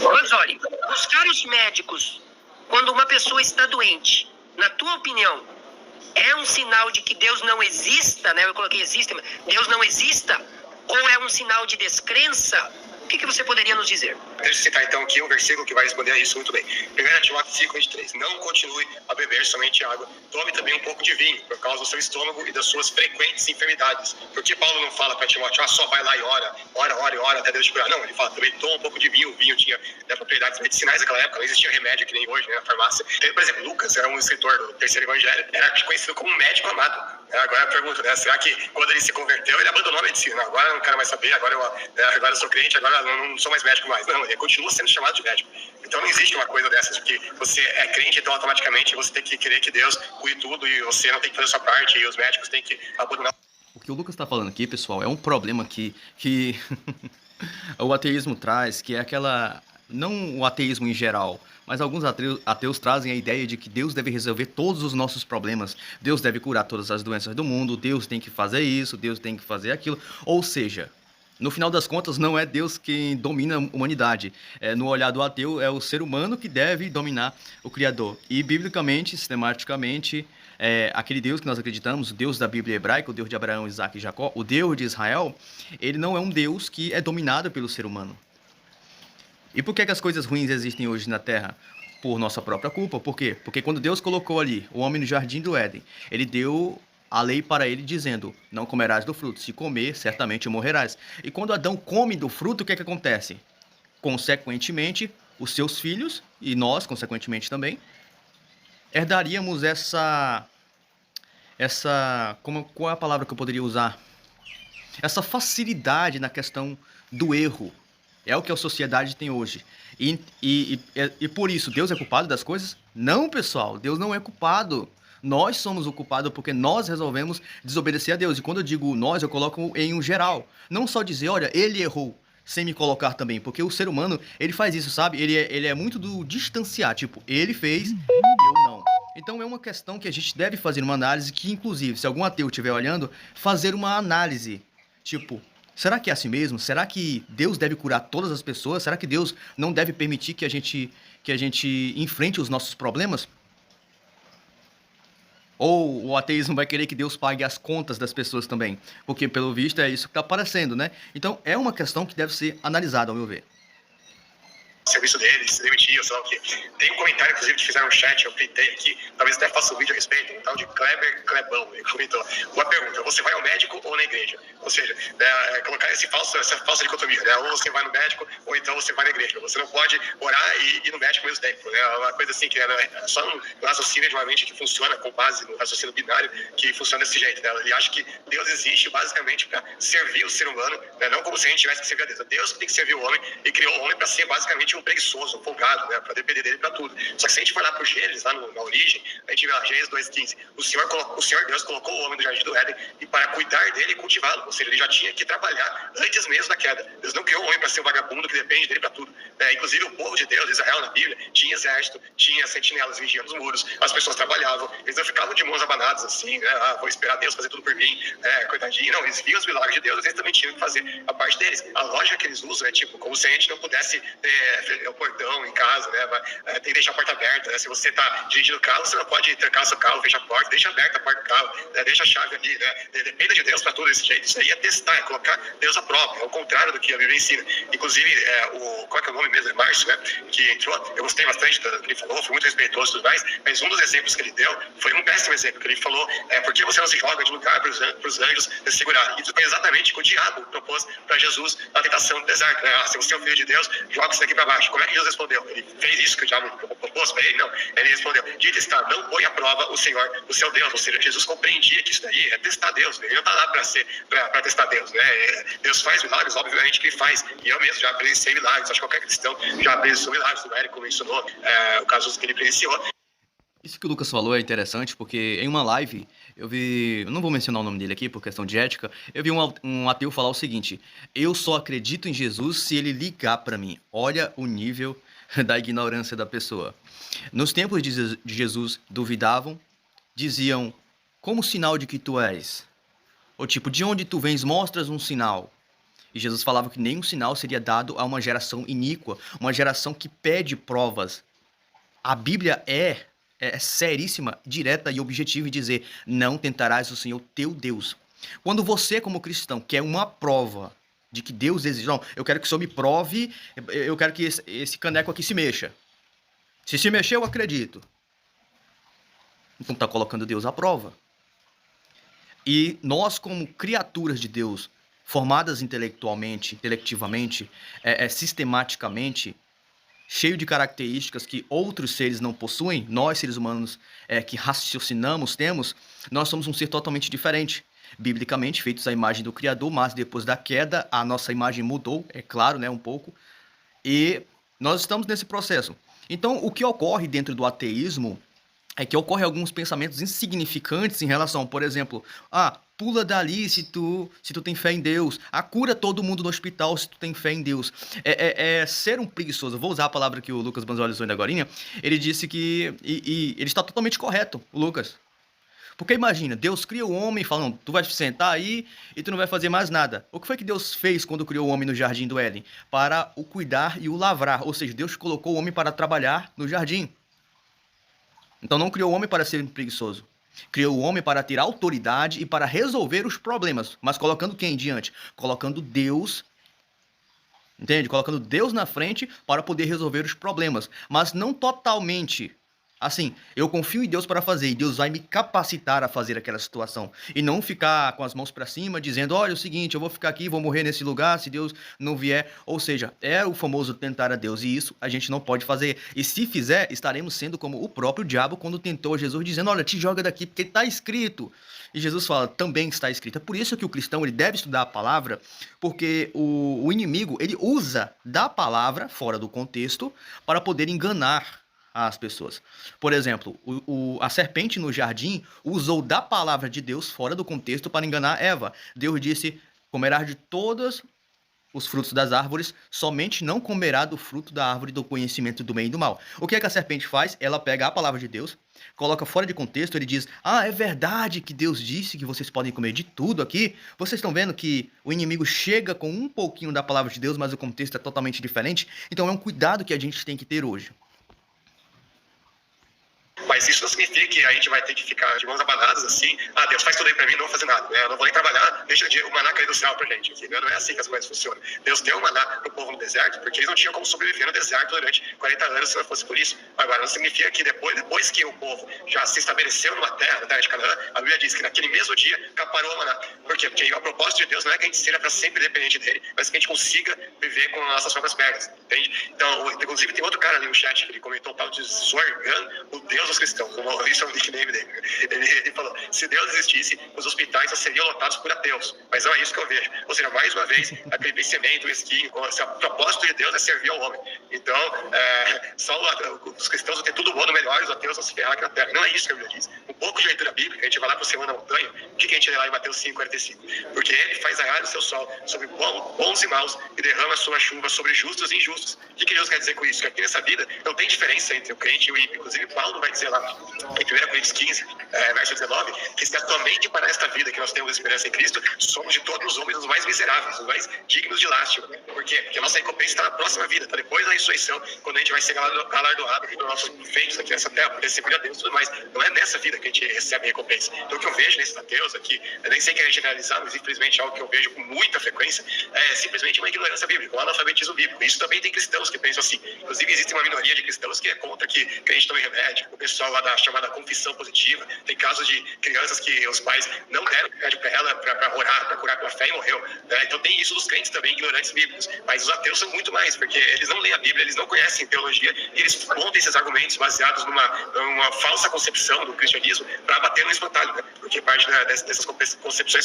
Mas olha, buscar os médicos quando uma pessoa está doente, na tua opinião, é um sinal de que Deus não exista, né? Eu coloquei existe, mas Deus não exista? Ou é um sinal de descrença? O que você poderia nos dizer? Deixa eu citar então aqui um versículo que vai responder a isso muito bem. 1 Timóteo 5:23. Não continue a beber somente água. Tome também um pouco de vinho, por causa do seu estômago e das suas frequentes enfermidades. Porque Paulo não fala para Timóteo, só vai lá e ora até Deus te curar. Não, ele fala também, toma um pouco de vinho. O vinho tinha propriedades medicinais naquela época, não existia remédio que nem hoje, né, na farmácia. Então, por exemplo, Lucas era um escritor do terceiro evangelho, era conhecido como um médico amado. Agora eu pergunto, né, será que quando ele se converteu, ele abandonou a medicina? Não, agora eu não quero mais saber, agora eu sou crente, agora eu não sou mais médico mais. Não, ele continua sendo chamado de médico. Então não existe uma coisa dessas, de que você é crente, então automaticamente você tem que querer que Deus cuide tudo e você não tem que fazer a sua parte e os médicos têm que abandonar. O que o Lucas está falando aqui, pessoal, é um problema que o ateísmo traz, que é aquela... Não o ateísmo em geral, mas alguns ateus trazem a ideia de que Deus deve resolver todos os nossos problemas, Deus deve curar todas as doenças do mundo, Deus tem que fazer isso, Deus tem que fazer aquilo. Ou seja, no final das contas, não é Deus quem domina a humanidade. No olhar do ateu, é o ser humano que deve dominar o Criador. E, biblicamente, sistematicamente, aquele Deus que nós acreditamos, o Deus da Bíblia hebraica, o Deus de Abraão, Isaac e Jacó, o Deus de Israel, ele não é um Deus que é dominado pelo ser humano. E por que as coisas ruins existem hoje na Terra? Por nossa própria culpa. Por quê? Porque quando Deus colocou ali o homem no jardim do Éden, ele deu a lei para ele dizendo, não comerás do fruto, se comer, certamente morrerás. E quando Adão come do fruto, o que é que acontece? Consequentemente, os seus filhos, e nós, consequentemente também, herdaríamos qual é a palavra que eu poderia usar? Essa facilidade na questão do erro. É o que a sociedade tem hoje. E por isso, Deus é culpado das coisas? Não, pessoal, Deus não é culpado. Nós somos o culpado porque nós resolvemos desobedecer a Deus. E quando eu digo nós, eu coloco em um geral. Não só dizer, olha, ele errou, sem me colocar também. Porque o ser humano, ele faz isso, sabe? Ele é muito do distanciar. Tipo, ele fez, eu não. Então é uma questão que a gente deve fazer uma análise que, inclusive, se algum ateu estiver olhando, fazer uma análise. Tipo, será que é assim mesmo? Será que Deus deve curar todas as pessoas? Será que Deus não deve permitir que a gente enfrente os nossos problemas? Ou o ateísmo vai querer que Deus pague as contas das pessoas também? Porque, pelo visto, é isso que está aparecendo, né? Então, é uma questão que deve ser analisada, ao meu ver. Serviço deles, se demitiu, sei lá o quê. Tem um comentário, inclusive, que fizeram no chat, eu printei aqui, talvez até faça um vídeo a respeito, um tal de Kleber Klebão, ele comentou. Uma pergunta, você vai ao médico ou na igreja? Ou seja, colocar essa falsa dicotomia, né? Ou você vai no médico, ou então você vai na igreja. Você não pode orar e ir no médico ao mesmo tempo, né? É uma coisa assim, que é só no raciocínio de uma mente que funciona com base no raciocínio binário, que funciona desse jeito, né? Ele acha que Deus existe basicamente para servir o ser humano, né? Não como se a gente tivesse que servir a Deus. Deus que tem que servir o homem e criou o homem para ser basicamente um preguiçoso, um folgado, né, para depender dele para tudo. Só que se a gente for lá pro Gênesis, lá na origem, a gente vê lá, Gênesis 2:15, o Senhor Deus colocou o homem do jardim do Éden e para cuidar dele e cultivá-lo, ou seja, ele já tinha que trabalhar antes mesmo da queda. Deus não criou o homem para ser um vagabundo que depende dele para tudo. Inclusive o povo de Deus, Israel na Bíblia, tinha exército, tinha sentinelas vigiando os muros, as pessoas trabalhavam, eles não ficavam de mãos abanadas assim, né, vou esperar Deus fazer tudo por mim, coitadinho. Não, eles viam os milagres de Deus, eles também tinham que fazer a parte deles. A lógica que eles usam é tipo, como se a gente não pudesse ter o portão em casa, né? Tem que deixar a porta aberta, né? Se você está dirigindo o carro, você não pode trancar seu carro, fechar a porta, deixa aberta a porta do carro, né? Deixa a chave ali, né? Dependa de Deus para tudo desse jeito. Isso aí é testar, é colocar Deus à prova, é o contrário do que a Bíblia ensina. Inclusive, qual é que é o nome mesmo? É Márcio, né? Que entrou, eu gostei bastante do que ele falou, foi muito respeitoso e tudo mais, mas um dos exemplos que ele deu foi um péssimo exemplo, que ele falou, por que você não se joga de lugar para os anjos se segurarem? Isso foi exatamente o que o diabo propôs para Jesus na tentação do deserto, né? Se você é o filho de Deus, joga isso daqui para baixo. Como é que Jesus respondeu? Ele fez isso que o diabo propôs para ele? Não. Ele respondeu, dito está, não põe à prova o Senhor, o seu Deus. Ou seja, Jesus compreendia que isso daí é testar Deus. Ele não está lá para testar Deus, né? Deus faz milagres, obviamente que ele faz. E eu mesmo já presenciei milagres. Acho que qualquer cristão já presenciou milagres. O Érico mencionou o caso que ele presenciou. Isso que o Lucas falou é interessante, porque em uma live eu vi, eu não vou mencionar o nome dele aqui por questão de ética, eu vi um ateu falar o seguinte: eu só acredito em Jesus se ele ligar para mim. Olha o nível da ignorância da pessoa. Nos tempos de Jesus, duvidavam, diziam, como sinal de que tu és? Ou tipo, de onde tu vens, mostras um sinal. E Jesus falava que nenhum sinal seria dado a uma geração iníqua, uma geração que pede provas. A Bíblia é seríssima, direta e objetiva em dizer: não tentarás o Senhor teu Deus. Quando você, como cristão, quer uma prova de que Deus existe, não, eu quero que o Senhor me prove, eu quero que esse caneco aqui se mexa. Se mexer, eu acredito. Então está colocando Deus à prova. E nós, como criaturas de Deus, formadas intelectualmente, intelectivamente, sistematicamente, cheio de características que outros seres não possuem, nós, seres humanos, que raciocinamos, temos, nós somos um ser totalmente diferente. Biblicamente, feitos à imagem do Criador, mas depois da queda, a nossa imagem mudou, é claro, né, um pouco, e nós estamos nesse processo. Então, o que ocorre dentro do ateísmo é que ocorrem alguns pensamentos insignificantes em relação, por exemplo, pula dali se tu tem fé em Deus, cura todo mundo no hospital se tu tem fé em Deus. Ser um preguiçoso, vou usar a palavra que o Lucas Banzoli usou ainda agorinha, ele disse que, e ele está totalmente correto, o Lucas. Porque imagina, Deus cria o homem e fala, não, tu vai sentar aí e tu não vai fazer mais nada. O que foi que Deus fez quando criou o homem no jardim do Éden? Para o cuidar e o lavrar, ou seja, Deus colocou o homem para trabalhar no jardim. Então não criou o homem para ser preguiçoso. Criou o homem para ter autoridade e para resolver os problemas. Mas colocando quem diante? Colocando Deus, entende? Colocando Deus na frente para poder resolver os problemas. Mas não totalmente. Assim, eu confio em Deus para fazer e Deus vai me capacitar a fazer aquela situação. E não ficar com as mãos para cima dizendo, olha, é o seguinte, eu vou ficar aqui, vou morrer nesse lugar se Deus não vier. Ou seja, é o famoso tentar a Deus e isso a gente não pode fazer. E se fizer, estaremos sendo como o próprio diabo quando tentou Jesus dizendo, olha, te joga daqui porque está escrito. E Jesus fala, também está escrito. É por isso que o cristão ele deve estudar a palavra, porque o inimigo ele usa da palavra, fora do contexto, para poder enganar as pessoas. Por exemplo, a serpente no jardim usou da palavra de Deus fora do contexto para enganar Eva. Deus disse, comerás de todos os frutos das árvores, somente não comerá do fruto da árvore do conhecimento do bem e do mal. O que é que a serpente faz? Ela pega a palavra de Deus, coloca fora de contexto, ele diz, é verdade que Deus disse que vocês podem comer de tudo aqui. Vocês estão vendo que o inimigo chega com um pouquinho da palavra de Deus, mas o contexto é totalmente diferente? Então é um cuidado que a gente tem que ter hoje. Mas isso não significa que a gente vai ter que ficar de mãos abanadas assim, Deus faz tudo aí pra mim, não vou fazer nada, eu não vou nem trabalhar, deixa o maná cair do céu pra gente, assim, não é assim que as coisas funcionam. Deus deu o maná pro povo no deserto, porque eles não tinham como sobreviver no deserto durante 40 anos se não fosse por isso. Agora, não significa que depois que o povo já se estabeleceu numa terra, na terra de Canaã, a Bíblia diz que naquele mesmo dia parou o maná. Por quê? Porque a proposta de Deus não é que a gente seja para sempre dependente dele, mas que a gente consiga viver com as nossas próprias pernas, entende? Então, inclusive tem outro cara ali no chat que ele comentou o tal de Zorgan, o Deus dos cristãos. Isso é o nickname dele. Ele falou, se Deus existisse, os hospitais só seriam lotados por ateus. Mas não é isso que eu vejo. Ou seja, mais uma vez, aquele pensamento mesquinho, o propósito de Deus é servir ao homem. Então, só os cristãos vão ter tudo bom, melhor, os ateus vão se ferrar aqui na terra. Não é isso que a Bíblia diz. Um pouco de leitura bíblica, a gente vai lá para o Sermão da Montanha, o que a gente lê lá em Mateus 5,45? Porque ele faz raiar o seu sol sobre bons e maus e derrama a sua chuva sobre justos e injustos. O que Deus quer dizer com isso? Que aqui nessa vida não tem diferença entre o crente e o ímpio. Inclusive, Paulo vai dizer lá em 1 Coríntios 15, verso 19, que se atualmente para esta vida que nós temos esperança em Cristo, somos de todos os homens os mais miseráveis, os mais dignos de lástima. Por quê? Porque a nossa recompensa está na próxima vida, está depois da ressurreição, quando a gente vai ser galardoado pelos nossos feitos aqui nessa terra, por servir a Deus e tudo mais. Não é nessa vida que a gente recebe a recompensa. Então o que eu vejo nesses ateus aqui, eu nem sei querer generalizar, mas infelizmente algo que eu vejo com muita frequência, é simplesmente uma ignorância bíblica, um analfabetismo bíblico. Isso também tem cristãos que pensam assim. Inclusive existe uma minoria de cristãos que é contra que a gente tome remédio, o pessoal lá da chamada confissão positiva. Tem casos de crianças que os pais não deram remédio para ela, para orar, para curar pela fé e morreu. Né? Então tem isso dos crentes também, ignorantes bíblicos. Mas os ateus são muito mais, porque eles não leem a Bíblia, eles não conhecem teologia, e eles montam esses argumentos baseados numa falsa concepção do cristianismo para bater no espantalho, né? Porque parte dessas concepções